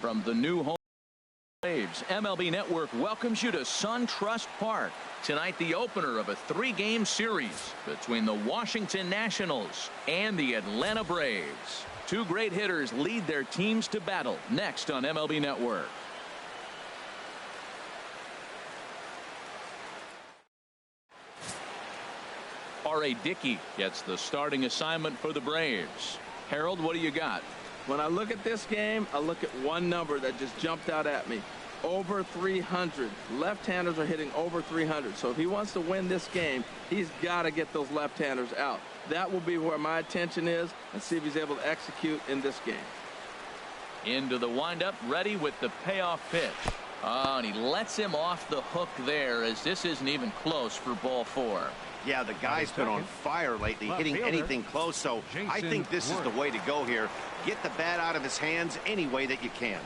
From the new home Braves, MLB Network welcomes you to SunTrust Park. Tonight, the opener of a 3-game series between the Washington Nationals and the Atlanta Braves. Two great hitters lead their teams to battle next on MLB Network. R.A. Dickey gets the starting assignment for the Braves. Harold, what do you got? When I look at this game, I look at one number that just jumped out at me. Over 300. Left-handers are hitting over 300. So if he wants to win this game, he's got to get those left-handers out. That will be where my attention is, and see if he's able to execute in this game. Into the windup, ready with the payoff pitch. Oh, and he lets him off the hook there, as this isn't even close for ball 4. Yeah, the guy's been on fire lately, hitting anything close, so I think this is the way to go here. Get the bat out of his hands any way that you can.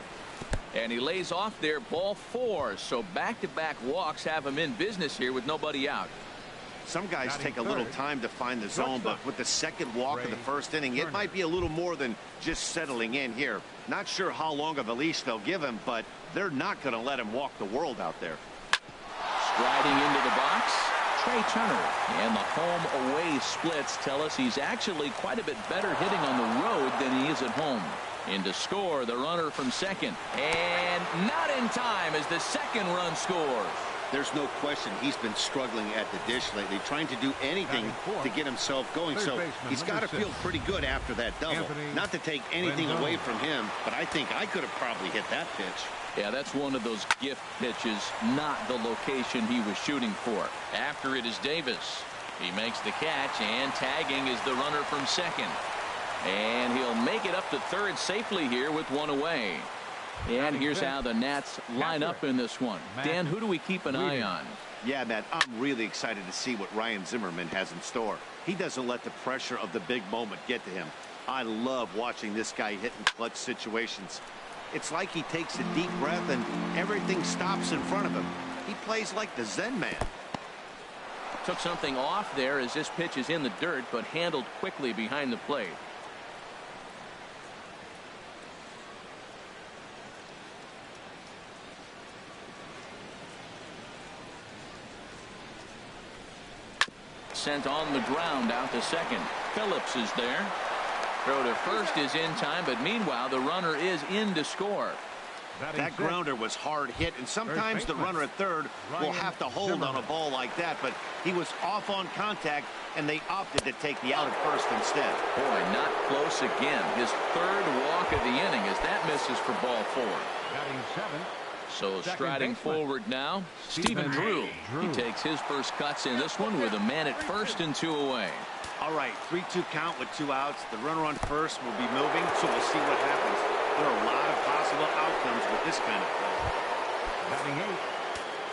And he lays off there, ball 4. So back-to-back walks have him in business here with nobody out. Some guys take a little time to find the zone, but with the second walk of the first inning, it might be a little more than just settling in here. Not sure how long of a leash they'll give him, but they're not going to let him walk the world out there. Striding into the box, Trey Turner. And the home-away splits tell us he's actually quite a bit better hitting on the road than he is at home. In to score, the runner from second. And not in time as the second run scores. There's no question he's been struggling at the dish lately, trying to do anything to get himself going. So he's got to feel pretty good after that double. Not to take anything away from him, but I think I could have probably hit that pitch. Yeah, that's one of those gift pitches, not the location he was shooting for. After it is Davis. He makes the catch, and tagging is the runner from second. And he'll make it up to third safely here with one away. And here's how the Nats line up in this one. Dan, who do we keep an eye on? Yeah, Matt, I'm really excited to see what Ryan Zimmerman has in store. He doesn't let the pressure of the big moment get to him. I love watching this guy hit in clutch situations. It's like he takes a deep breath and everything stops in front of him. He plays like the Zen man. Took something off there as this pitch is in the dirt, but handled quickly behind the plate. Sent on the ground out to second. Phillips is there. Throw to first is in time, but meanwhile the runner is in to score. That grounder was hard hit, and sometimes the runner at third will have to hold on a ball like that, but he was off on contact, and they opted to take the out at first instead. Boy, not close again. His third walk of the inning as that misses for ball 4. So striding forward now, Stephen Drew. He takes his first cuts in this one with a man at first and 2 away. All right, 3-2 count with 2 outs. The runner on first will be moving, so we'll see what happens. There are a lot of possible outcomes with this kind of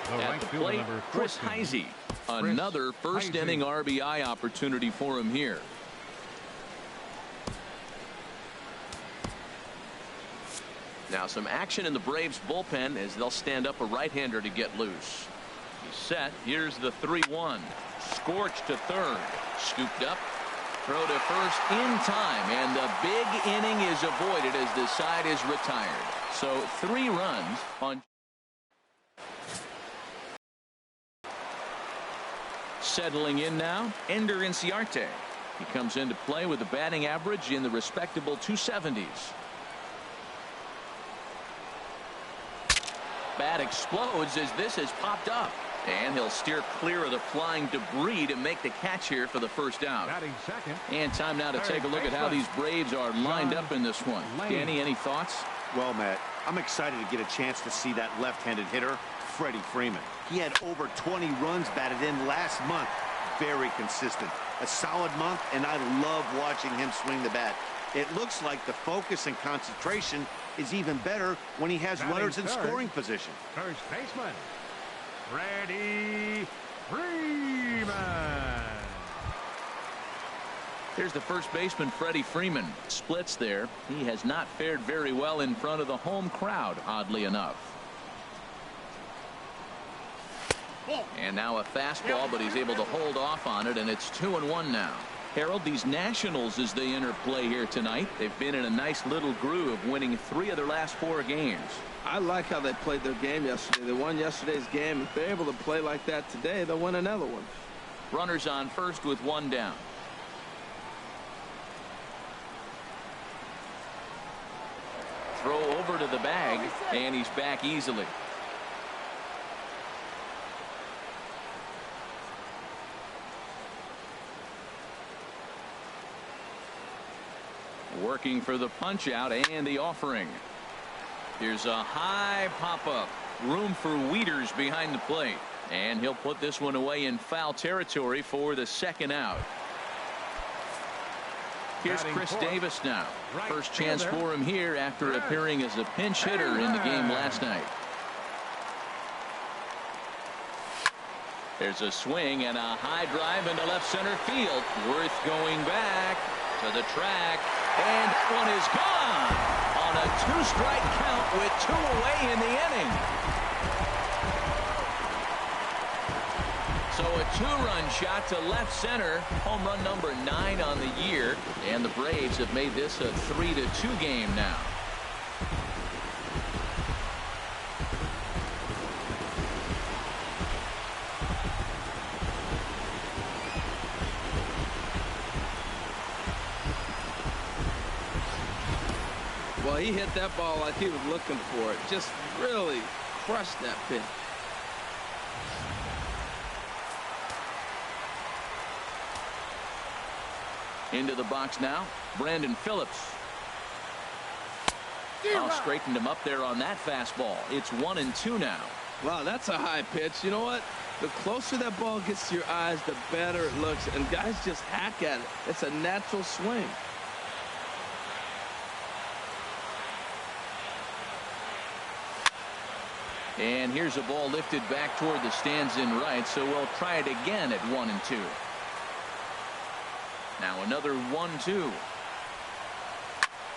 play. At the plate, Chris Heisey. Another first inning RBI opportunity for him here. Now some action in the Braves bullpen as they'll stand up a right-hander to get loose. He's set. Here's the 3-1. Scorched to third. Scooped up. Throw to first in time. And the big inning is avoided as the side is retired. So 3 runs on. Settling in now, Ender Inciarte. He comes into play with a batting average in the respectable 270s. Bat explodes as this has popped up. And he'll steer clear of the flying debris to make the catch here for the first out. And time now to take a look at how these Braves are lined up in this one. Danny, any thoughts? Well, Matt, I'm excited to get a chance to see that left-handed hitter, Freddie Freeman. He had over 20 runs batted in last month. Very consistent. A solid month, and I love watching him swing the bat. It looks like the focus and concentration is even better when he has runners in scoring position. First baseman, Freddie Freeman. Here's the first baseman, Freddie Freeman. Splits there. He has not fared very well in front of the home crowd, oddly enough. And now a fastball, but he's able to hold off on it, and it's 2-1 now. Harold, these Nationals, as they enter play here tonight, they've been in a nice little groove, winning 3 of their last 4 games. I like how they played their game yesterday. They won yesterday's game. If they're able to play like that today, they'll win another one. Runners on first with 1 down. Throw over to the bag, and he's back easily. Working for the punch out and the offering. Here's a high pop-up. Room for Wieters behind the plate. And he'll put this one away in foul territory for the 2nd out. Here's Chris Davis now. First chance for him here after appearing as a pinch hitter in the game last night. There's a swing and a high drive into left center field. Worth going back to the track. And that one is gone on a 2-strike count with 2 away in the inning. So a 2-run shot to left center. Home run number 9 on the year. And the Braves have made this a 3-2 game now. Well, he hit that ball like he was looking for it. Just really crushed that pitch. Into the box now, Brandon Phillips. Straightened him up there on that fastball. It's 1-2 now. Wow, that's a high pitch. You know what? The closer that ball gets to your eyes, the better it looks. And guys just hack at it. It's a natural swing. And here's a ball lifted back toward the stands in right, so we'll try it again at 1-2. Now another 1-2.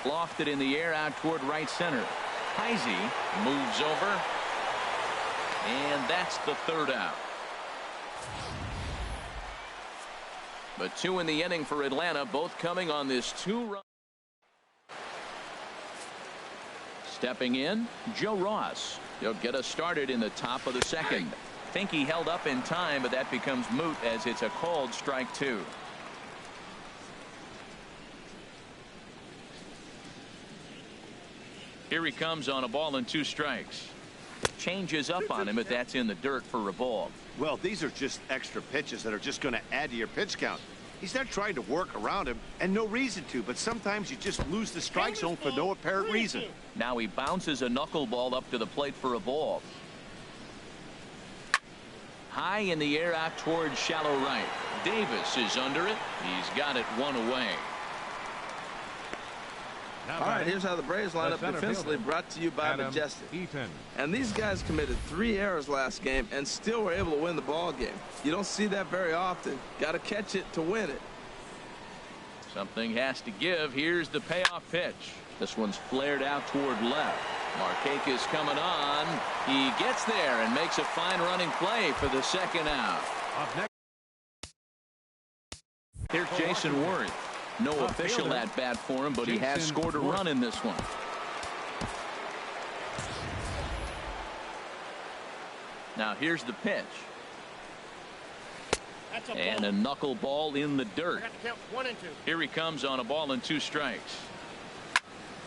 Lofted in the air out toward right center. Heisey moves over. And that's the 3rd out. But 2 in the inning for Atlanta, both coming on this 2-run. Stepping in, Joe Ross. He'll get us started in the top of the 2nd. Think he held up in time, but that becomes moot as it's a called strike 2. Here he comes on a ball and 2 strikes. Changes up on him, but that's in the dirt for a ball. Well, these are just extra pitches that are just going to add to your pitch count. He's not trying to work around him, and no reason to, but sometimes you just lose the strike zone for no apparent reason. Now he bounces a knuckleball up to the plate for a ball. High in the air out towards shallow right. Davis is under it. He's got it 1 away. All right, here's how the Braves line up defensively, brought to you by Majestic. And these guys committed 3 errors last game and still were able to win the ball game. You don't see that very often. Got to catch it to win it. Something has to give. Here's the payoff pitch. This one's flared out toward left. Markakis coming on. He gets there and makes a fine running play for the 2nd out. Here's Jason Worth. No official at bat for him, but he has scored a run in this one. Now here's the pitch. And a knuckleball in the dirt. Here he comes on a ball and 2 strikes.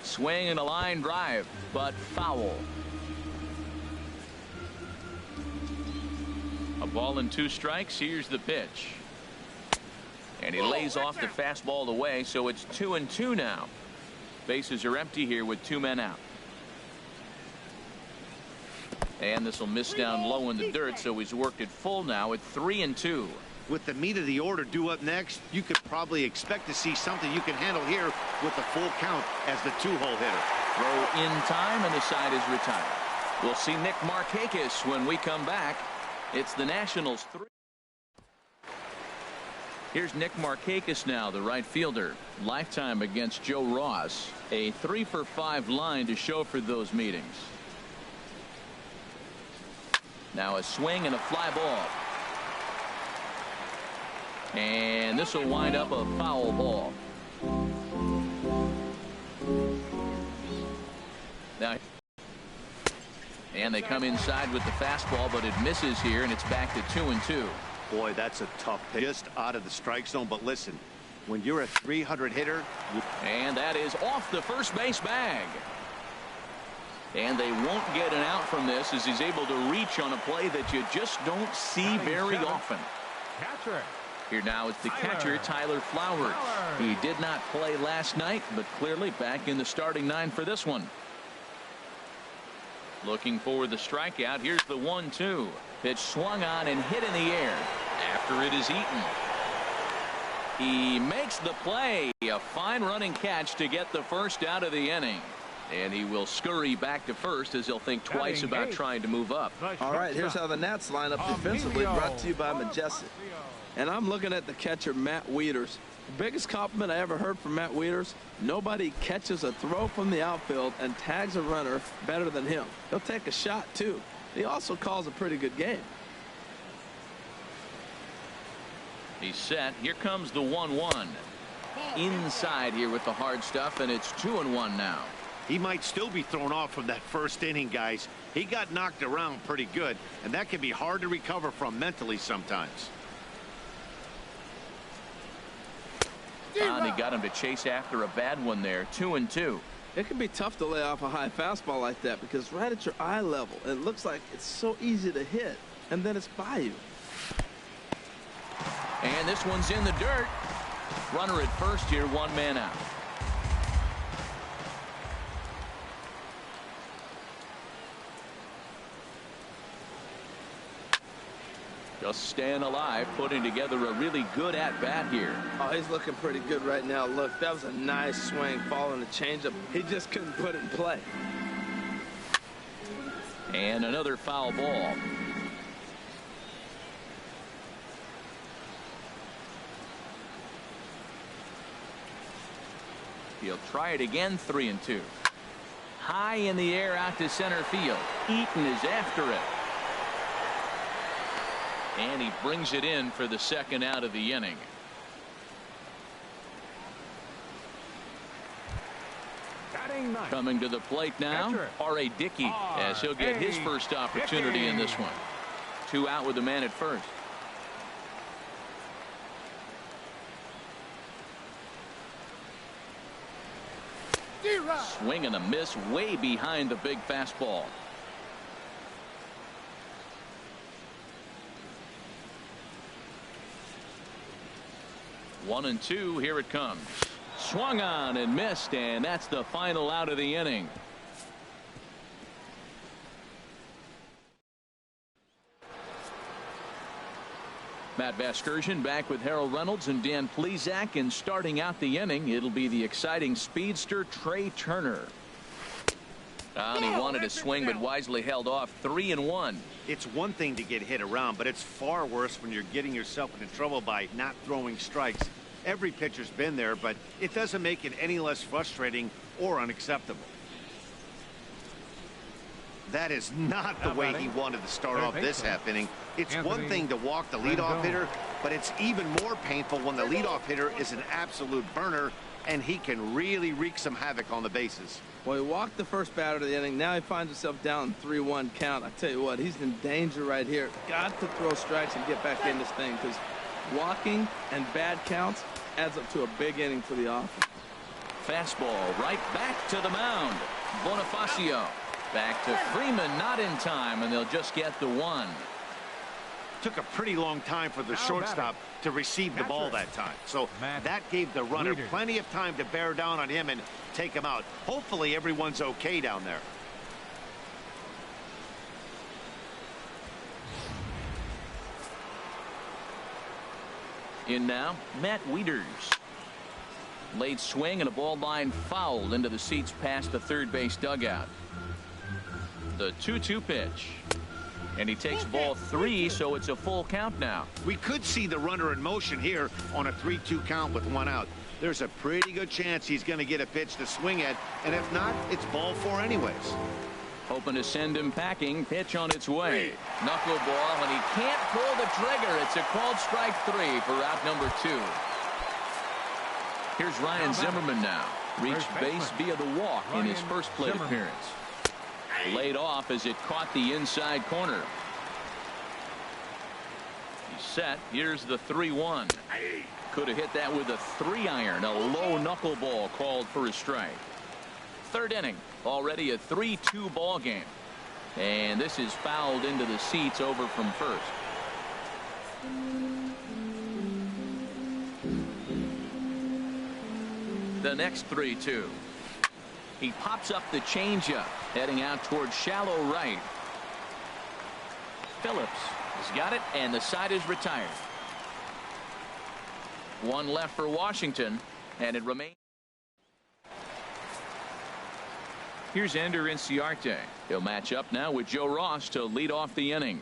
Swing and a line drive, but foul. A ball and 2 strikes. Here's the pitch. And he lays off the fastball away, so it's 2-2 now. Bases are empty here with 2 men out. And this will miss down low in the dirt, so he's worked it full now at 3-2. With the meat of the order due up next, you could probably expect to see something you can handle here with the full count as the 2-hole hitter. Throw in time, and the side is retired. We'll see Nick Markakis when we come back. It's the Nationals 3. Here's Nick Markakis now, the right fielder. Lifetime against Joe Ross. A 3-for-5 line to show for those meetings. Now a swing and a fly ball. And this will wind up a foul ball. Now, and they come inside with the fastball, but it misses here, and it's back to 2-2. Boy, that's a tough pitch. Just out of the strike zone. But listen, when you're a 300 hitter. And that is off the first base bag. And they won't get an out from this as he's able to reach on a play that you just don't see very often. Catcher. Here now is the catcher, Tyler Flowers. He did not play last night, but clearly back in the starting 9 for this one. Looking for the strikeout. Here's the 1-2. Pitch swung on and hit in the air after it is eaten. He makes the play. A fine running catch to get the first out of the inning. And he will scurry back to first as he'll think twice about trying to move up. All right, here's how the Nats line up defensively, brought to you by Majestic. And I'm looking at the catcher, Matt Wieters. The biggest compliment I ever heard from Matt Wieters: nobody catches a throw from the outfield and tags a runner better than him. He'll take a shot, too. He also calls a pretty good game. He's set. Here comes the 1-1. Inside here with the hard stuff, and it's 2-1 now. He might still be thrown off from that first inning, guys. He got knocked around pretty good, and that can be hard to recover from mentally sometimes. He got him to chase after a bad one there. 2-2. It can be tough to lay off a high fastball like that because right at your eye level, it looks like it's so easy to hit, and then it's by you. And this one's in the dirt. Runner at first here, 1 man out. Just staying alive, putting together a really good at-bat here. Oh, he's looking pretty good right now. Look, that was a nice swing following the changeup. He just couldn't put it in play. And another foul ball. He'll try it again. 3-2. High in the air out to center field. Eaton is after it. And he brings it in for the second out of the inning. Coming to the plate now, R.A. Dickey, as he'll get his first opportunity in this one. 2 out with the man at first. Swing and a miss way behind the big fastball. 1-2. Here it comes. Swung on and missed, and that's the final out of the inning. Matt Vasgersian back with Harold Reynolds and Dan Plesac, and starting out the inning, it'll be the exciting speedster Trey Turner. And he wanted to swing, but wisely held off. 3-1. It's one thing to get hit around, but it's far worse when you're getting yourself into trouble by not throwing strikes. Every pitcher's been there, but it doesn't make it any less frustrating or unacceptable. That is not the way he wanted to start off this half inning. It's one thing to walk the leadoff hitter, but it's even more painful when the leadoff hitter is an absolute burner, and he can really wreak some havoc on the bases. Well, he walked the first batter of the inning. Now he finds himself down 3-1 count. I tell you what, he's in danger right here. Got to throw strikes and get back in this thing, because walking and bad counts adds up to a big inning for the offense. Fastball right back to the mound. Bonifacio back to Freeman, not in time, and they'll just get the 1. Took a pretty long time for the shortstop to receive the ball that time. So that gave the runner plenty of time to bear down on him and take him out. Hopefully everyone's okay down there. In now, Matt Wieters. Late swing and a ball line fouled into the seats past the third base dugout. The 2-2 pitch. And he takes ball 3, so it's a full count now. We could see the runner in motion here on a 3-2 count with 1 out. There's a pretty good chance he's going to get a pitch to swing at, and if not, it's ball 4 anyways. Hoping to send him packing. Pitch on its way. Knuckleball, and he can't pull the trigger. It's a called strike 3 for out number 2. Here's Ryan Zimmerman now. Reached base via the walk in his first plate appearance. Laid off as it caught the inside corner. He's set. Here's the 3-1. Could have hit that with a 3-iron. A low knuckleball called for a strike. Third inning. Already a 3-2 ball game. And this is fouled into the seats over from first. The next 3-2. He pops up the changeup, heading out towards shallow right. Phillips has got it, and the side is retired. One left for Washington, and it remains. Here's Ender Inciarte. He'll match up now with Joe Ross to lead off the inning.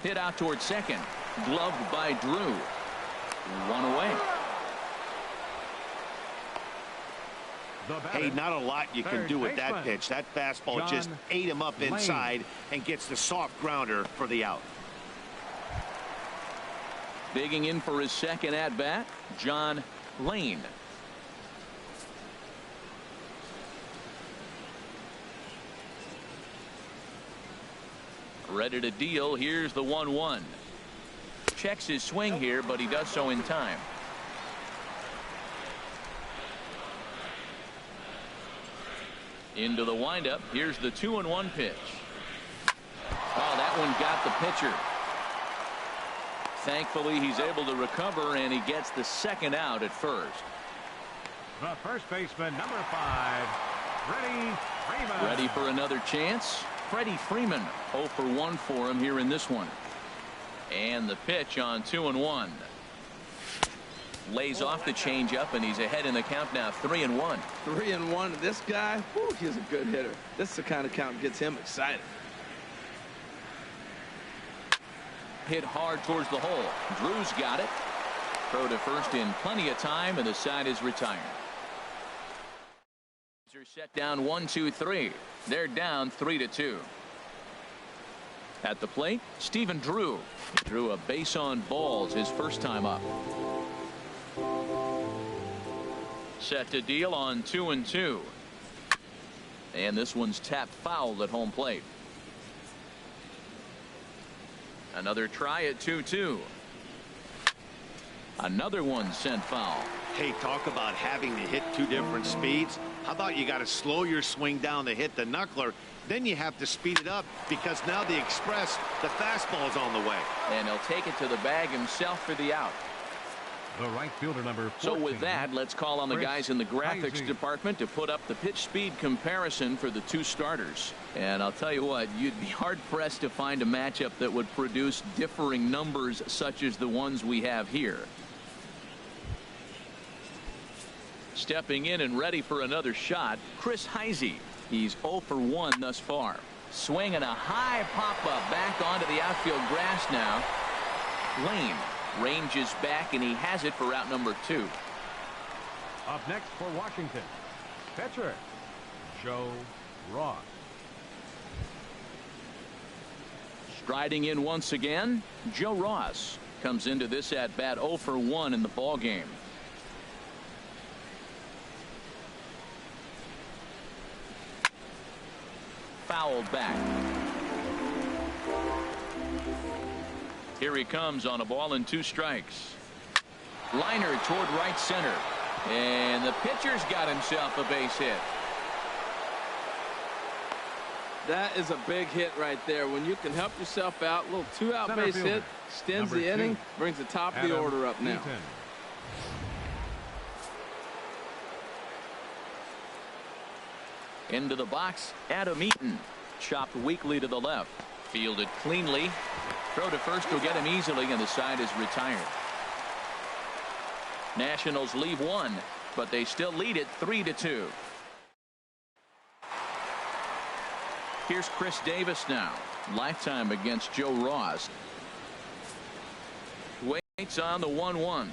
Hit out towards second. Gloved by Drew. One away. Hey, not a lot you can do with that pitch. That fastball just ate him up inside and gets the soft grounder for the out. Digging in for his second at bat, John Lane. Ready to deal. Here's the 1-1. Checks his swing here, but he does so in time. Into the windup. Here's the 2-1 pitch. Oh, that one got the pitcher. Thankfully, he's able to recover, and he gets the second out at first. The first baseman, number 5, Freddie Freeman. Ready for another chance. Freddie Freeman, 0 for 1 for him here in this one. And the pitch on 2-1. Lays off the changeup, and he's ahead in the count now, 3-1. 3-1. This guy, whew, he's a good hitter. This is the kind of count that gets him excited. Hit hard towards the hole. Drew's got it. Throw to first in plenty of time, and the side is retired. They're set down 1-2-3. They're down 3-2. At the plate, Stephen Drew. He drew a base on balls his first time up. Set to deal on 2-2. And this one's tapped foul at home plate. Another try at 2-2. Another one sent foul. Hey, talk about having to hit 2 different speeds. How about you got to slow your swing down to hit the knuckler, then you have to speed it up because now the express, the fastball is on the way. And he'll take it to the bag himself for the out. The right fielder, number 14. So with that, let's call on the guys in the graphics department to put up the pitch speed comparison for the 2 starters. And I'll tell you what, you'd be hard-pressed to find a matchup that would produce differing numbers such as the ones we have here. Stepping in and ready for another shot, Chris Heisey. He's 0 for 1 thus far. Swinging a high pop-up back onto the outfield grass now. Lane ranges back, and he has it for out number 2. Up next for Washington, pitcher Joe Ross. Striding in once again, Joe Ross comes into this at bat 0 for 1 in the ball game. Fouled back. Here he comes on a ball and 2 strikes. Liner toward right center, and the pitcher's got himself a base hit. That is a big hit right there. When you can help yourself out, a little 2-out base hit, extends the inning, brings the top of the order up now. Into the box, Adam Eaton. Chopped weakly to the left. Fielded cleanly. Throw to first will get him easily, and the side is retired. Nationals leave 1, but they still lead it 3-2. Here's Chris Davis now. Lifetime against Joe Ross. Waits on the 1-1.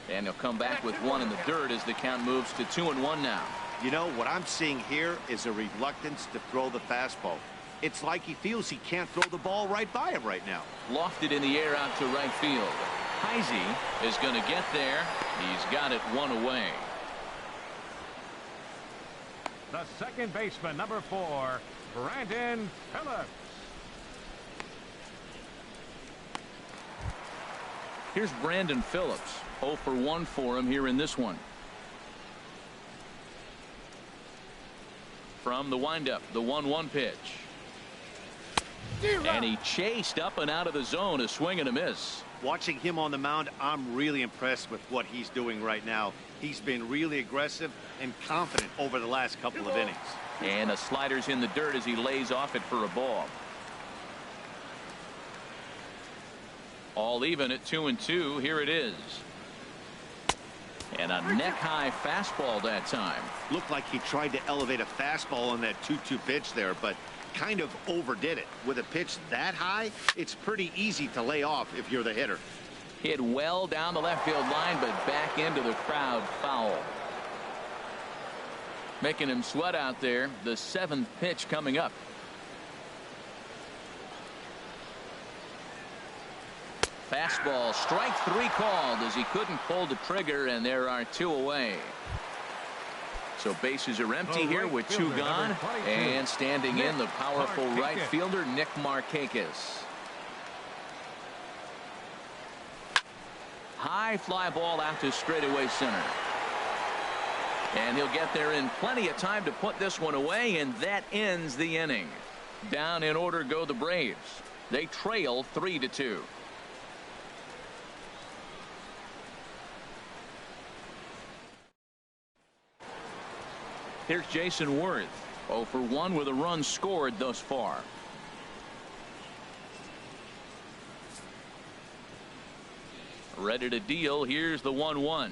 And he'll come back with one in the dirt as the count moves to 2-1 now. You know, what I'm seeing here is a reluctance to throw the fastball. It's like he feels he can't throw the ball right by him right now. Lofted in the air out to right field. Heisey is going to get there. He's got it one away. The second baseman, number 4, Brandon Phillips. Here's Brandon Phillips. 0 for 1 for him here in this one. From the windup, the 1-1 pitch. And he chased up and out of the zone, a swing and a miss. Watching him on the mound, I'm really impressed with what he's doing right now. He's been really aggressive and confident over the last couple of innings. And the slider's in the dirt as he lays off it for a ball. All even at 2-2. Here it is. And a neck-high fastball that time. Looked like he tried to elevate a fastball on that 2-2 pitch there, but kind of overdid it. With a pitch that high, it's pretty easy to lay off if you're the hitter. Hit well down the left field line, but back into the crowd, foul. Making him sweat out there. The 7th pitch coming up. Fastball, strike 3 called as he couldn't pull the trigger, and there are 2 away. So bases are empty here with 2 gone, and standing in the powerful right fielder Nick Markakis. High fly ball out to straightaway center. And he'll get there in plenty of time to put this one away, and that ends the inning. Down in order go the Braves. They trail 3-2. Here's Jason Worth. 0 for 1 with a run scored thus far. Ready to deal. Here's the 1-1.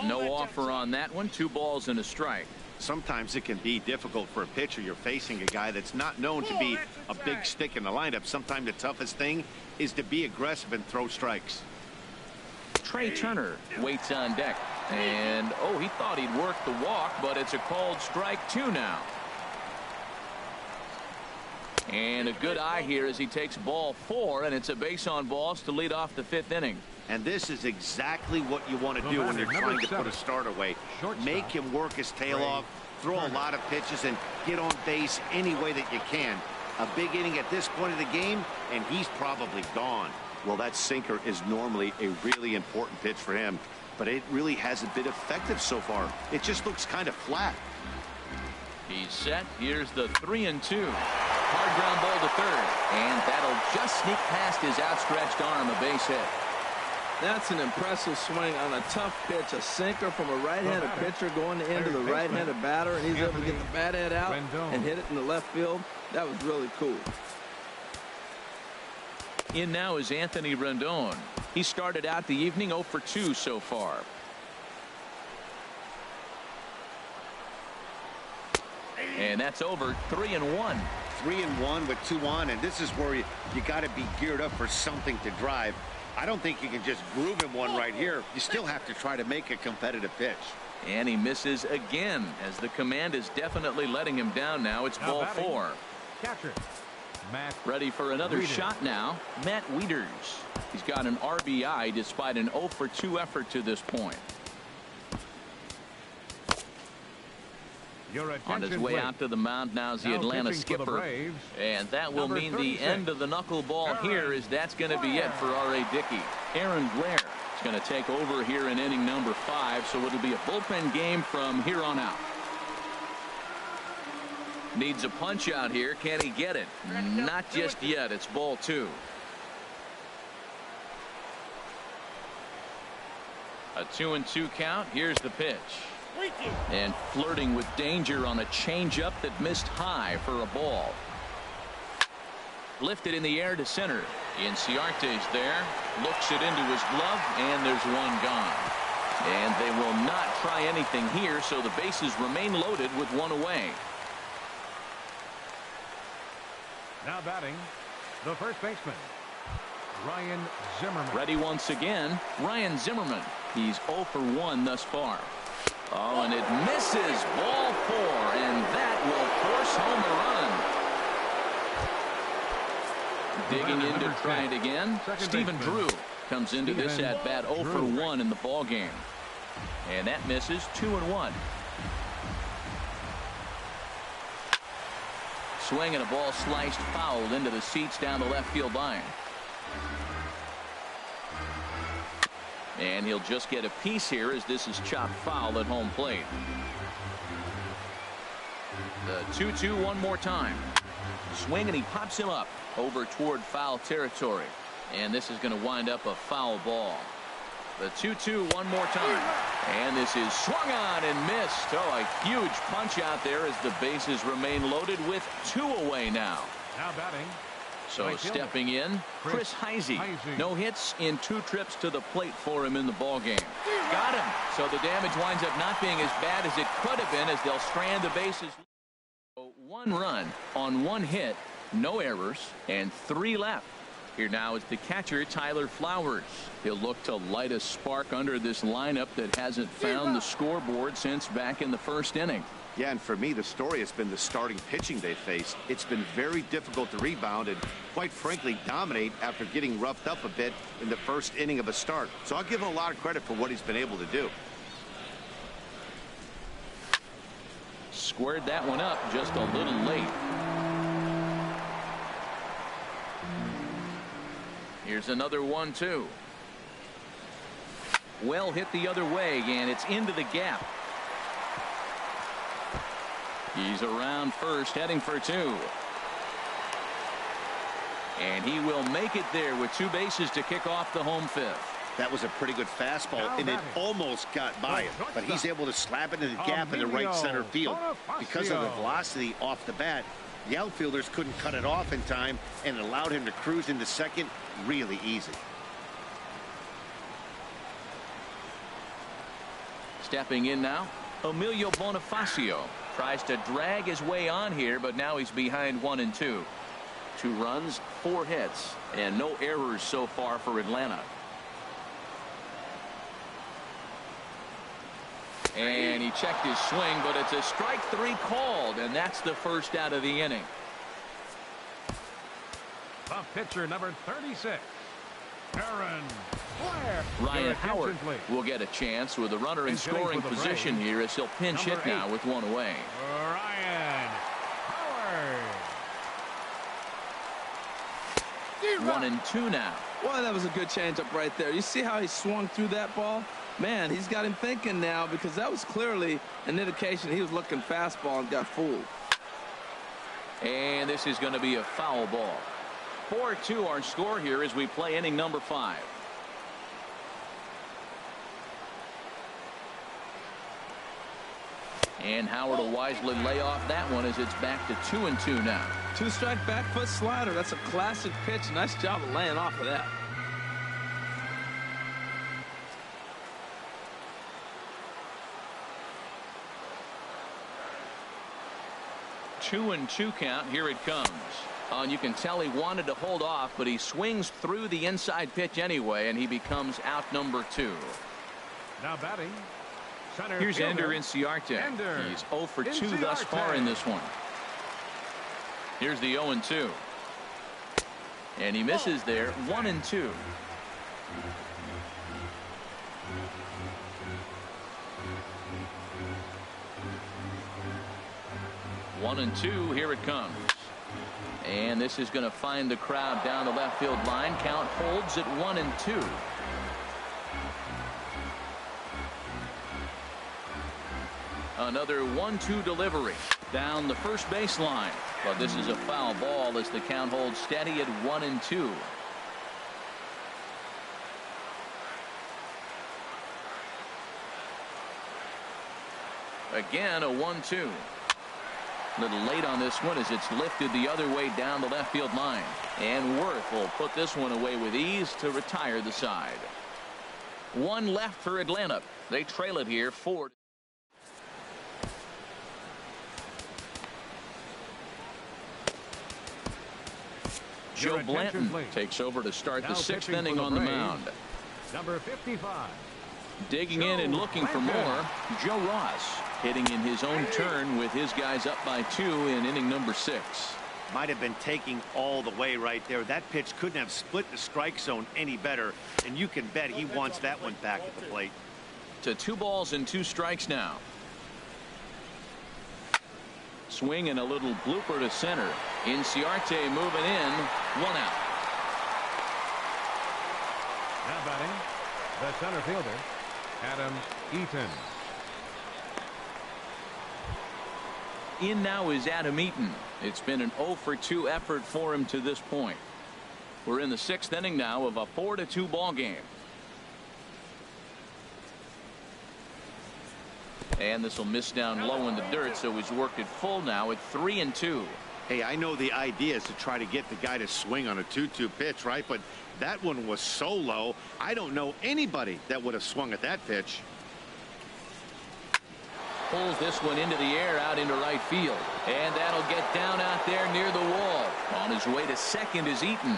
No offer on that one. 2 balls and a strike. Sometimes it can be difficult for a pitcher. You're facing a guy that's not known to be a big stick in the lineup. Sometimes the toughest thing is to be aggressive and throw strikes. Trey Turner waits on deck. And, oh, he thought he'd work the walk, but it's a called strike 2 now. And a good eye here as he takes ball 4, and it's a base on balls to lead off the 5th inning. And this is exactly what you want to do when you're trying to put a start away. Make him work his tail off, throw a lot of pitches, and get on base any way that you can. A big inning at this point of the game, and he's probably gone. Well, that sinker is normally a really important pitch for him, but it really hasn't been effective so far. It just looks kind of flat. He's set. Here's the 3-2. Hard ground ball to third, and that'll just sneak past his outstretched arm, a base hit. That's an impressive swing on a tough pitch. A sinker from a right-handed pitcher going into the right-handed batter, and he's able to get the bat head out and hit it in the left field. That was really cool. In now is Anthony Rendon. He started out the evening 0 for 2 so far. And that's over. 3-1. 3-1 with 2 on, and this is where you got to be geared up for something to drive. I don't think you can just groove him one right here. You still have to try to make a competitive pitch. And he misses again as the command is definitely letting him down now. It's ball 4. Catcher Matt ready for another Wieters. shot now. Matt Wieters. He's got an RBI despite an 0 for 2 effort to this point. On his way out to the mound now is the Atlanta skipper. And that will mean the end of the knuckleball here, as that's going to be it for R.A. Dickey. Aaron Blair is going to take over here in inning number 5, so it'll be a bullpen game from here on out. Needs a punch out here. Can he get it? Not just yet. It's ball 2. A 2-2 count. Here's the pitch. And flirting with danger on a changeup that missed high for a ball. Lifted in the air to center. Inciarte's there. Looks it into his glove, and there's one gone. And they will not try anything here, so the bases remain loaded with 1 away. Now batting, the first baseman, Ryan Zimmerman. Ready once again, Ryan Zimmerman. He's 0 for 1 thus far. Oh, and it misses. Ball 4, and that will force home a run. Digging in to try it again. Stephen Drew comes into this at bat 0 for 1 in the ball game. And that misses. 2-1. Swing and a ball sliced fouled into the seats down the left field line. And he'll just get a piece here as this is chopped foul at home plate. The 2-2 one more time. Swing and he pops him up over toward foul territory. And this is going to wind up a foul ball. The 2-2 one more time. And this is swung on and missed. Oh, a huge punch out there as the bases remain loaded with 2 away now. Now batting. So stepping in, Chris Heisey. No hits in 2 trips to the plate for him in the ball game. Got him. So the damage winds up not being as bad as it could have been as they'll strand the bases. 1 run on 1 hit, no errors, and 3 left. Here now is the catcher, Tyler Flowers. He'll look to light a spark under this lineup that hasn't found the scoreboard since back in the first inning. Yeah, and for me, the story has been the starting pitching they face. It's been very difficult to rebound and, quite frankly, dominate after getting roughed up a bit in the first inning of a start. So I'll give him a lot of credit for what he's been able to do. Squared that one up just a little late. Here's another 1-2. Well hit the other way, and it's into the gap. He's around first, heading for 2. And he will make it there with 2 bases to kick off the home 5th. That was a pretty good fastball, and it almost got by him. But he's able to slap it in the gap in the right center field. Because of the velocity off the bat, the outfielders couldn't cut it off in time, and it allowed him to cruise into second really easy. Stepping in now, Emilio Bonifacio tries to drag his way on here, but now he's behind 1 and 2. 2 runs, 4 hits, and no errors so far for Atlanta. And he checked his swing, but it's a strike 3 called, and that's the first out of the inning. The pitcher, number 36, Aaron Blair. Ryan Howard will get a chance with a runner in scoring position here as he'll pinch hit now with 1 away. Ryan Howard. 1 and 2 now. Well, that was a good changeup right there. You see how he swung through that ball? Man, he's got him thinking now, because that was clearly an indication he was looking fastball and got fooled. And this is going to be a foul ball. 4-2 our score here as we play inning number 5. And Howard will wisely lay off that one as it's back to 2-2 now. 2-strike back foot slider. That's a classic pitch. Nice job of laying off of that. Two and 2 count. Here it comes. And you can tell he wanted to hold off, but he swings through the inside pitch anyway, and he becomes out number 2. Now batting. Here's Ender Inciarte. He's 0 for 2 thus far in this one. Here's the 0 and 2. And he misses there. 1 and 2. One and 2. Here it comes. And this is going to find the crowd down the left field line. Count holds at 1 and 2. Another 1-2 delivery down the first baseline, but this is a foul ball as the count holds steady at 1 and 2. Again a 1-2. A little late on this one as it's lifted the other way down the left field line, and Worth will put this one away with ease to retire the side. 1 left for Atlanta. They trail it here 4. Joe Blanton takes over to start the 6th inning on the mound. Number 55. Digging in and looking for more, Joe Ross hitting in his own turn with his guys up by 2 in inning number 6. Might have been taking all the way right there. That pitch couldn't have split the strike zone any better, and you can bet he wants that one back at the plate. To 2 balls and 2 strikes now. Swing and a little blooper to center. Inciarte moving in. 1 out. Now batting, the center fielder, Adam Eaton. In now is Adam Eaton. It's been an 0 for 2 effort for him to this point. We're in the 6th inning now of a 4-2 ball game. And this will miss down low in the dirt, so he's worked it full now at 3-2. Hey, I know the idea is to try to get the guy to swing on a 2-2 pitch, right? But that one was so low, I don't know anybody that would have swung at that pitch. Pulls this one into the air out into right field. And that'll get down out there near the wall. On his way to second is Eaton.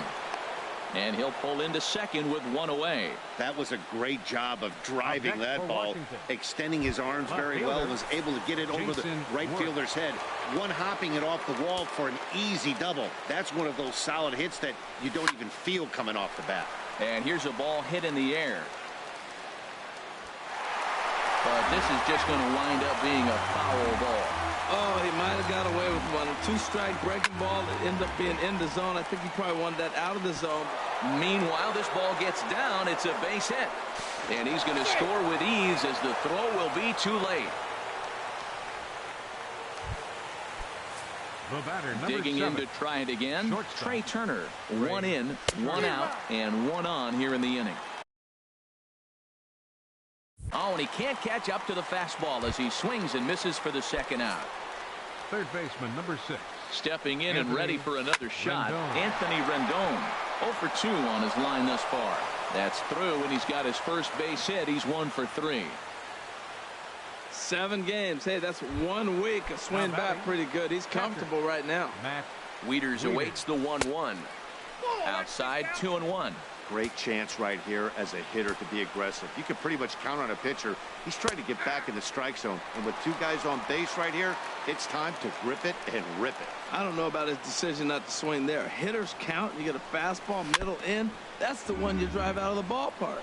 And he'll pull into second with 1 away. That was a great job of driving that ball, extending his arms very well, was able to get it over the right fielder's head, one hopping it off the wall for an easy double. That's one of those solid hits that you don't even feel coming off the bat. And here's a ball hit in the air. But this is just going to wind up being a foul ball. Oh, he might have got away with one. A 2-strike breaking ball that ended up being in the zone. I think he probably wanted that out of the zone. Meanwhile, this ball gets down. It's a base hit. And he's going to score with ease as the throw will be too late. The batter, digging in to try it again. Trey Turner. 1 in, 1 out, and 1 on here in the inning. Oh, and he can't catch up to the fastball as he swings and misses for the 2nd out. Third baseman, number 6. Stepping in and ready for another shot, Anthony Rendon. 0 for 2 on his line thus far. That's through, and he's got his first base hit. He's 1 for 3. 7 games. Hey, that's 1 week of swing back pretty good. He's comfortable right now. Wieters awaits the 1-1. Outside, 2-1. Great chance right here as a hitter to be aggressive. You can pretty much count on a pitcher. He's trying to get back in the strike zone. And with 2 guys on base right here, it's time to grip it and rip it. I don't know about his decision not to swing there. Hitters count. You get a fastball middle in. That's the one you drive out of the ballpark.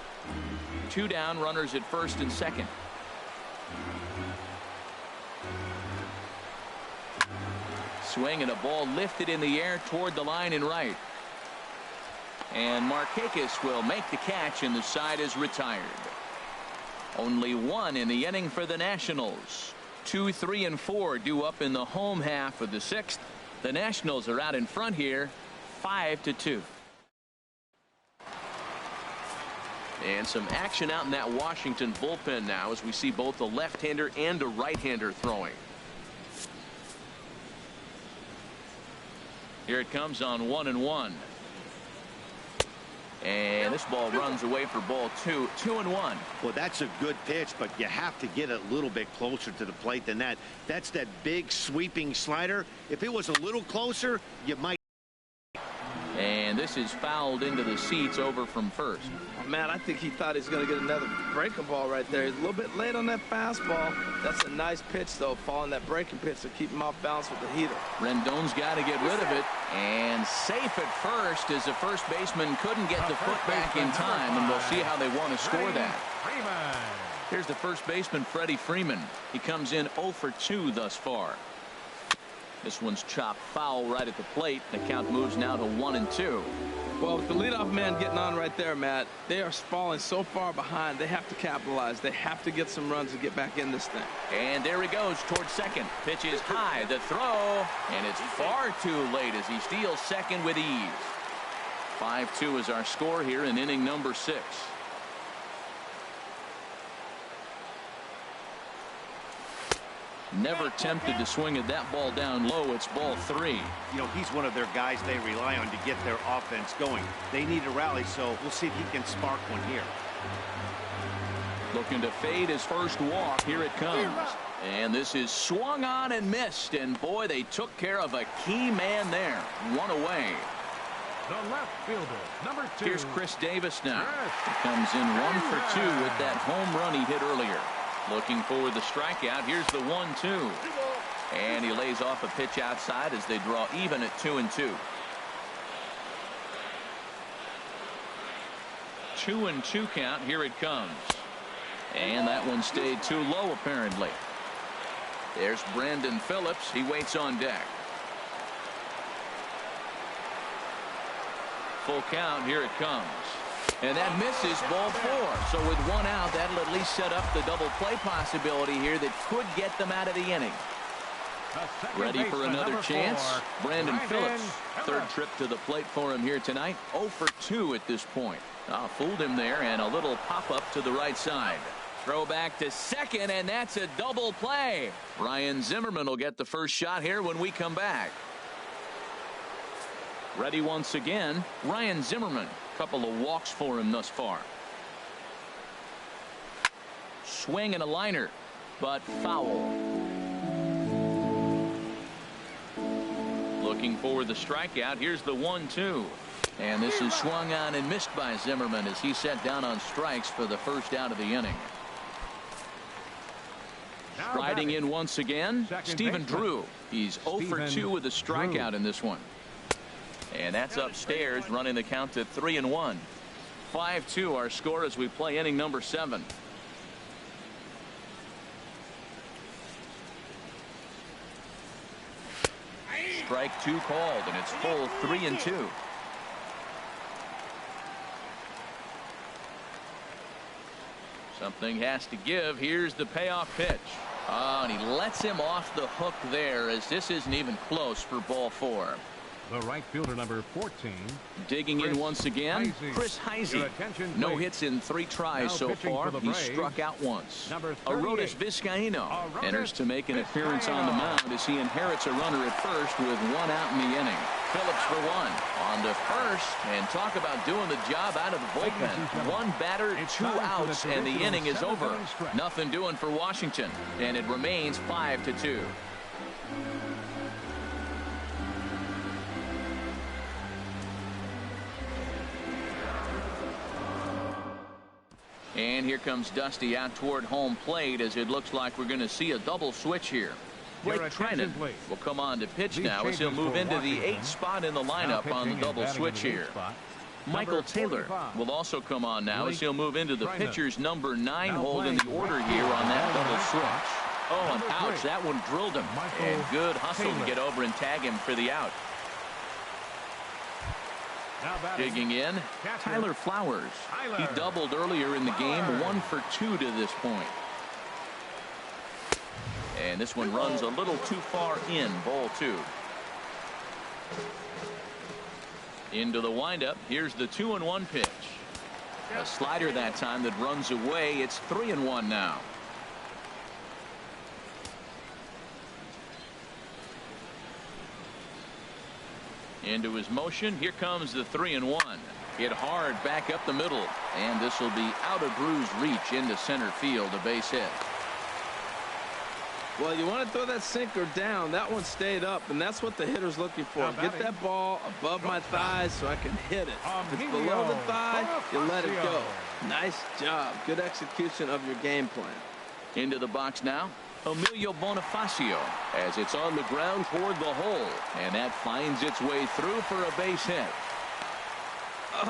2 down, runners at first and second. Swing and a ball lifted in the air toward the line and right. And Markakis will make the catch, and the side is retired. Only 1 in the inning for the Nationals. 2, 3, and 4 due up in the home half of the 6th. The Nationals are out in front here, 5-2. And some action out in that Washington bullpen now as we see both a left-hander and a right-hander throwing. Here it comes on 1-1. And this ball runs away for ball 2. 2-1. Well, that's a good pitch, but you have to get a little bit closer to the plate than that. That's that big sweeping slider. If it was a little closer, you might. And this is fouled into the seats over from first. Oh, man, I think he thought he was going to get another breaking ball right there. He's a little bit late on that fastball. That's a nice pitch, though, following that breaking pitch to keep him off balance with the heater. Rendon's got to get rid of it. And safe at first as the first baseman couldn't get the foot back in time. And we'll see how they want to score that. Here's the first baseman, Freddie Freeman. He comes in 0 for 2 thus far. This one's chopped foul right at the plate. The count moves now to 1-2. Well, with the leadoff man getting on right there, Matt, they are falling so far behind. They have to capitalize. They have to get some runs to get back in this thing. And there he goes towards second. Pitch is high. The throw. And it's far too late as he steals second with ease. 5-2 is our score here in inning number 6. Never tempted to swing at that ball down low. It's ball 3. You know, he's one of their guys they rely on to get their offense going. They need a rally, so we'll see if he can spark one here. Looking to fade his first walk. Here it comes. And this is swung on and missed. And boy, they took care of a key man there. 1 away. the left fielder, number 2. Here's Chris Davis now. He comes in 1 for 2 with that home run he hit earlier. Looking for the strikeout. Here's the 1-2. And he lays off a pitch outside as they draw even at 2-2. 2-2 count. Here it comes. And that one stayed too low apparently. There's Brandon Phillips. He waits on deck. Full count. Here it comes. And that misses, ball 4. So with 1 out, that'll at least set up the double play possibility here that could get them out of the inning. Ready for another chance? Brandon Phillips. Third trip to the plate for him here tonight. 0 for 2 at this point. Fooled him there, and a little pop-up to the right side. Throw back to second, and that's a double play. Ryan Zimmerman will get the first shot here when we come back. Ready once again, Ryan Zimmerman. Couple of walks for him thus far. Swing and a liner, but foul. Looking for the strikeout. Here's the 1-2. And this is swung on and missed by Zimmerman as he set down on strikes for the first out of the inning. Striding in once again, Stephen Drew. He's 0 for 2 with a strikeout in this one. And that's upstairs, running the count to 3-1. 5-2 our score as we play inning number 7. Strike 2 called, and it's full 3-2. Something has to give. Here's the payoff pitch. And he lets him off the hook there as this isn't even close for ball 4. The right fielder, number 14. Digging in once again, Chris Heisey. No hits in 3 tries so far. He's struck out once. Arodys Vizcaíno enters to make an appearance on the mound as he inherits a runner at first with 1 out in the inning. Phillips for 1 on to first, and talk about doing the job out of the bullpen. 1 batter, 2 outs, and the inning is over. Nothing doing for Washington, and it remains 5-2. And here comes Dusty out toward home plate as it looks like we're going to see a double switch here. Blake Trinan will come on to pitch now as he'll move into the 8th spot in the lineup on the double switch here. Michael Taylor will also come on now as he'll move into the pitcher's number 9 hold in the order here on that double switch. Oh, and ouch, that one drilled him. And good hustle to get over and tag him for the out. Digging in, Tyler Flowers. He doubled earlier in the game, 1 for 2 to this point. And this one runs a little too far in, ball 2. Into the windup. Here's the 2-1 pitch. A slider that time that runs away. It's 3-1 now. Into his motion. Here comes the 3-1. Hit hard back up the middle. And this will be out of Drew's reach into center field. A base hit. Well, you want to throw that sinker down. That one stayed up, and that's what the hitter's looking for. Get that ball above my thighs so I can hit it. If it's below the thigh, you let it go. Nice job. Good execution of your game plan. Into the box now, Emilio Bonifacio, as it's on the ground toward the hole, and that finds its way through for a base hit.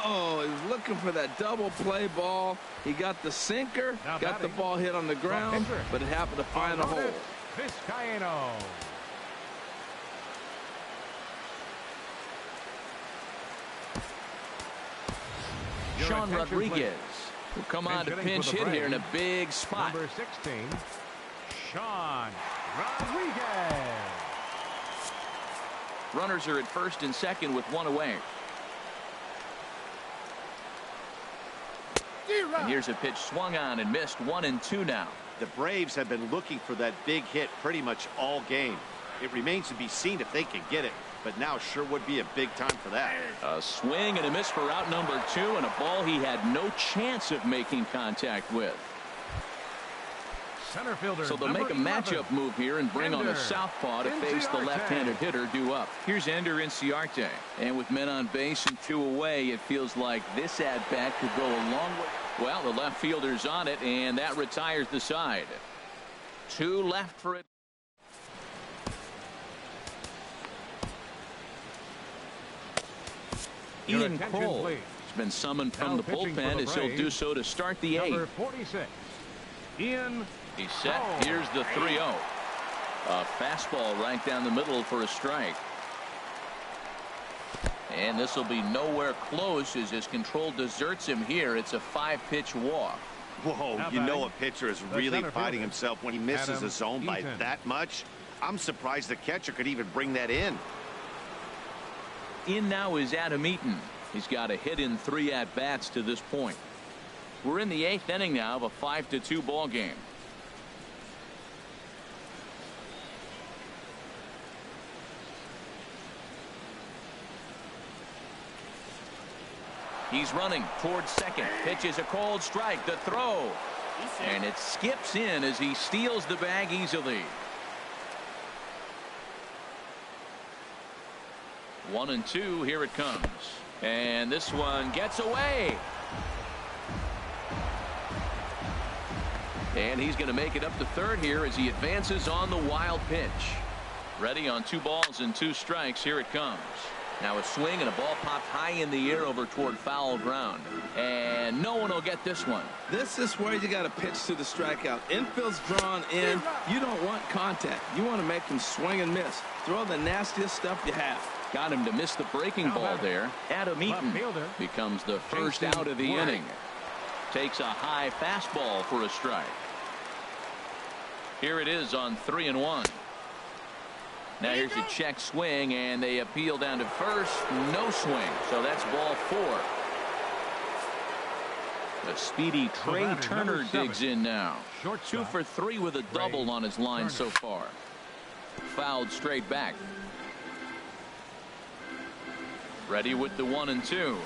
Oh, he was looking for that double play ball. He got the sinker, got the ball hit on the ground, but it happened to find a hole. Vizcaíno. Sean Rodriguez will come on to pinch hit here in a big spot. Number 16, Sean Rodriguez. Runners are at first and second with 1 away. And here's a pitch swung on and missed. 1-2 now. The Braves have been looking for that big hit pretty much all game. It remains to be seen if they can get it, but now sure would be a big time for that. A swing and a miss for out number 2, and a ball he had no chance of making contact with. center fielder. So they'll make a matchup move here and bring on a southpaw to face the left-handed hitter due up. Here's Ender Inciarte. And with men on base and 2 away, it feels like this at-bat could go a long way. Well, the left fielder's on it, and that retires the side. 2 left for it. Ian Kroll has been summoned from the bullpen as he'll do so to start the 8th. Number 46, Ian. He's set. Here's the 3-0. A fastball right down the middle for a strike. And this will be nowhere close as his control deserts him here. It's a 5-pitch walk. Whoa, you know a pitcher is really fighting himself when he misses a zone by that much. I'm surprised the catcher could even bring that in. In now is Adam Eaton. He's got a hit in 3 at-bats to this point. We're in the 8th inning now of a 5-2 ball game. He's running towards second. Pitch is a cold strike. The throw. And it skips in as he steals the bag easily. 1-2. Here it comes. And this one gets away. And he's going to make it up to third here as he advances on the wild pitch. Ready on 2 balls and 2 strikes. Here it comes. Now a swing and a ball popped high in the air over toward foul ground. And no one will get this one. This is where you got to pitch to the strikeout. Infield's drawn in. You don't want contact. You want to make him swing and miss. Throw the nastiest stuff you have. Got him to miss the breaking ball there. Adam Eaton becomes the first out of the inning. Takes a high fastball for a strike. Here it is on 3-1. Now here's a check swing, and they appeal down to first. No swing, so that's ball 4. The speedy Trey Turner digs in now. 2 for 3 with a double on his line so far. Fouled straight back. Ready with the 1-2.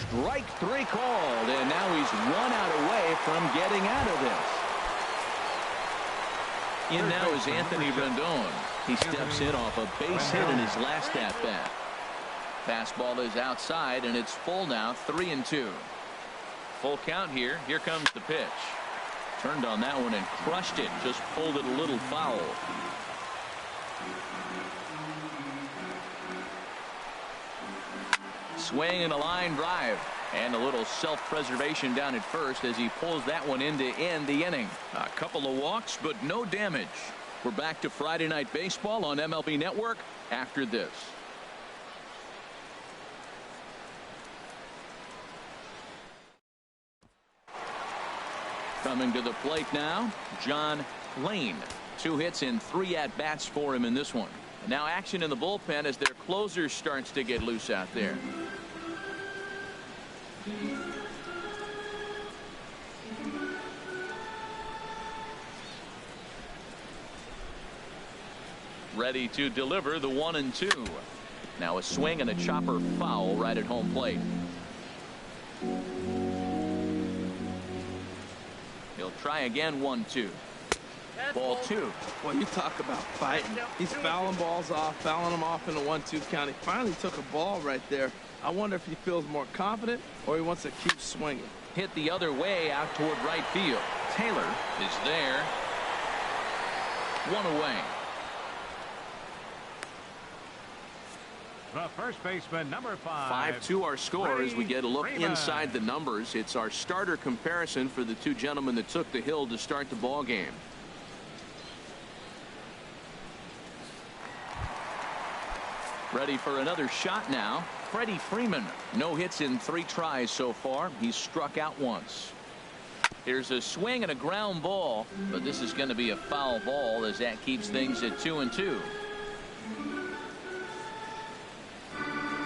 Strike 3 called, and now he's 1 out away from getting out of this. In now is Anthony Rendon. He steps in off a base hit in his last at-bat. Fastball is outside, and it's full now, 3-2. Full count here. Here comes the pitch. Turned on that one and crushed it. Just pulled it a little foul. Swing and a line drive. And a little self-preservation down at first as he pulls that one in to end the inning. A couple of walks, but no damage. We're back to Friday Night Baseball on MLB Network after this. Coming to the plate now, John Lane. 2 hits in 3 at-bats for him in this one. And now action in the bullpen as their closer starts to get loose out there. Ready to deliver the 1-2. Now a swing and a chopper foul right at home plate. He'll try again. 1-2. Ball 2. Well, you talk about fighting. He's fouling balls off, fouling them off in the 1-2 count. He finally took a ball right there. I wonder if he feels more confident or he wants to keep swinging. Hit the other way out toward right field. Taylor is there. 1 away. The first baseman, number 5. 5-2 our score as we get a look inside the numbers. It's our starter comparison for the 2 gentlemen that took the hill to start the ball game. Ready for another shot now. Freddie Freeman. No hits in 3 tries so far. He's struck out once. Here's a swing and a ground ball, but this is going to be a foul ball as that keeps things at 2-2.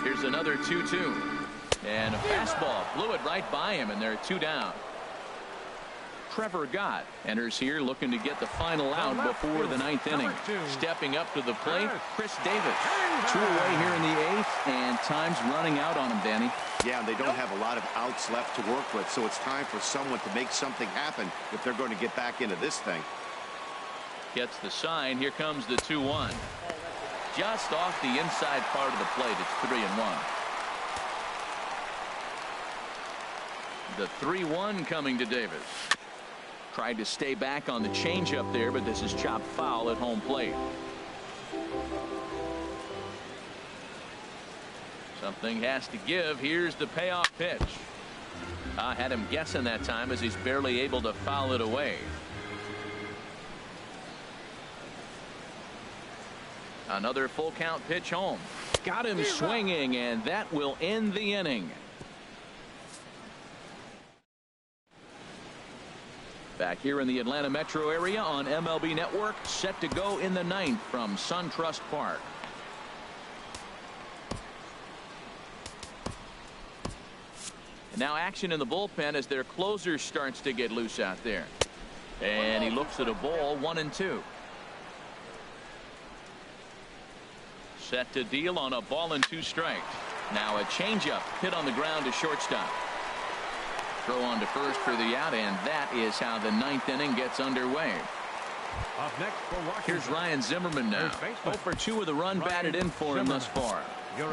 Here's another 2-2. And a fastball blew it right by him, and they're 2 down. Trevor Gott enters here looking to get the final out before the 9th inning. Stepping up to the plate, Chris Davis. 2 away here in the 8th, and time's running out on him, Danny. Yeah, and they don't have a lot of outs left to work with, so it's time for someone to make something happen if they're going to get back into this thing. Gets the sign. Here comes the 2-1. Just off the inside part of the plate. It's 3-1. The 3-1 coming to Davis. Tried to stay back on the changeup there, but this is chopped foul at home plate. Something has to give. Here's the payoff pitch. I had him guessing that time as he's barely able to foul it away. Another full count pitch home. Got him swinging, and that will end the inning. Back here in the Atlanta metro area on MLB Network, set to go in the 9th from SunTrust Park. And now action in the bullpen as their closer starts to get loose out there. And he looks at a ball, 1-2. Set to deal on a ball and 2 strikes. Now a changeup hit on the ground to shortstop. Throw on to first for the out, and that is how the 9th inning gets underway. Up next for Washington. Here's Ryan Zimmerman now. 0 for 2 with a run batted in for him thus far.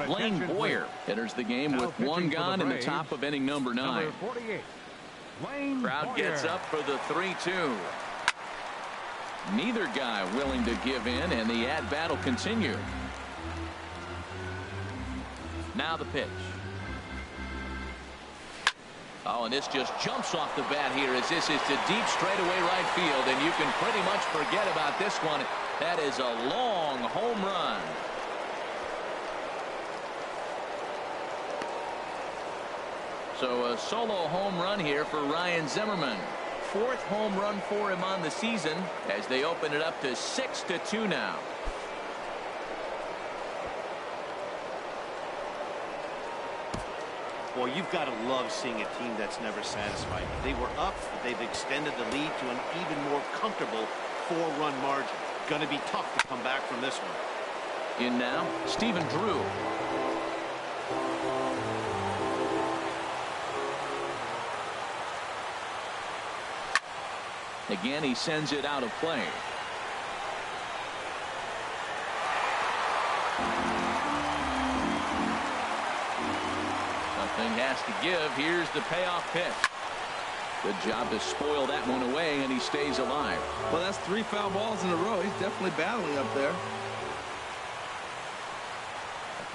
Blaine Boyer enters the game with 1 gone in the top of inning number 9. Number 48. Crowd gets up for the 3-2. Neither guy willing to give in, and the at-bat will continue. Now the pitch. Oh, and this just jumps off the bat here as this is to deep straightaway right field, and you can pretty much forget about this one. That is a long home run. So a solo home run here for Ryan Zimmerman. 4th home run for him on the season as they open it up to 6-2 now. Well, you've got to love seeing a team that's never satisfied. They were up, but they've extended the lead to an even more comfortable 4-run margin. Going to be tough to come back from this one. In now, Stephen Drew. Again, he sends it out of play. Something has to give. Here's the payoff pitch. Good job to spoil that one away, and he stays alive. Well, that's 3 foul balls in a row. He's definitely battling up there.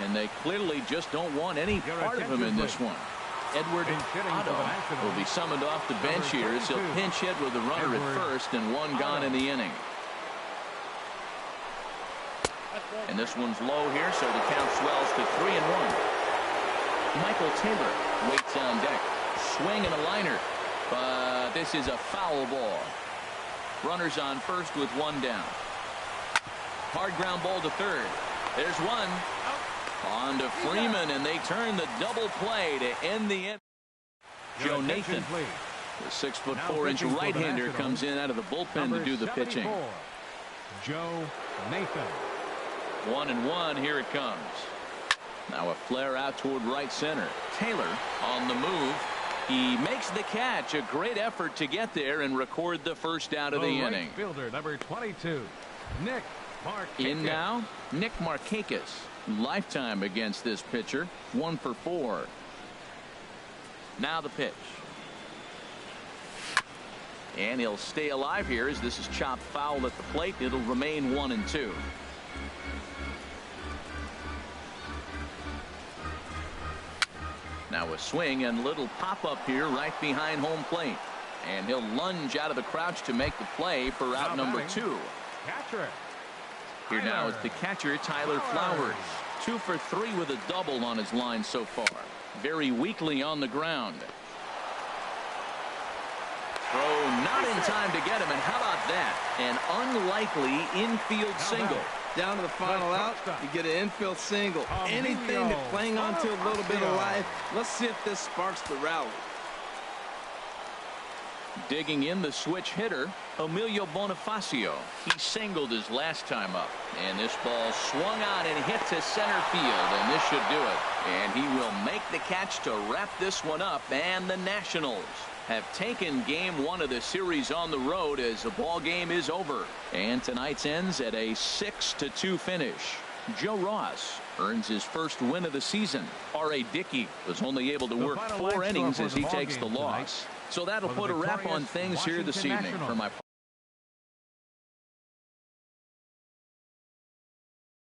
And they clearly just don't want any part of him in this one. Edward Otto will be summoned off the bench here as he'll pinch hit with a runner at first and 1 gone in the inning. And this one's low here, so the count swells to 3-1. Michael Taylor waits on deck. Swing and a liner, but this is a foul ball. Runners on first with 1 down. Hard ground ball to third. There's 1. On to Freeman, and they turn the double play to end the inning. Joe Nathan, the 6'4" right-hander, comes in out of the bullpen to do the pitching. Joe Nathan. 1-1. Here it comes. Now a flare out toward right center. Taylor on the move. He makes the catch. A great effort to get there and record the first out of the inning. Fielder number 22, Nick Markakis. In now, Nick Markakis. Lifetime against this pitcher. 1 for 4. Now the pitch. And he'll stay alive here as this is chopped foul at the plate. It'll remain 1-2. Now a swing and little pop-up here right behind home plate. And he'll lunge out of the crouch to make the play for out number 2. Catcher. Here now is the catcher, Tyler Flowers. 2 for 3 with a double on his line so far. Very weakly on the ground. Throw not in time to get him, and how about that? An unlikely infield single. Down to the final out, you get an infield single. Anything to cling on to a little bit of life. Let's see if this sparks the rally. Digging in the switch hitter, Emilio Bonifacio. He singled his last time up, and this ball swung on and hit to center field, and this should do it. And he will make the catch to wrap this one up, and the Nationals have taken game 1 of the series on the road as the ball game is over. And tonight's ends at a 6-2 finish. Joe Ross earns his first win of the season. R.A. Dickey was only able to work 4 innings as he takes the loss. So that'll put a wrap on things here this evening. For my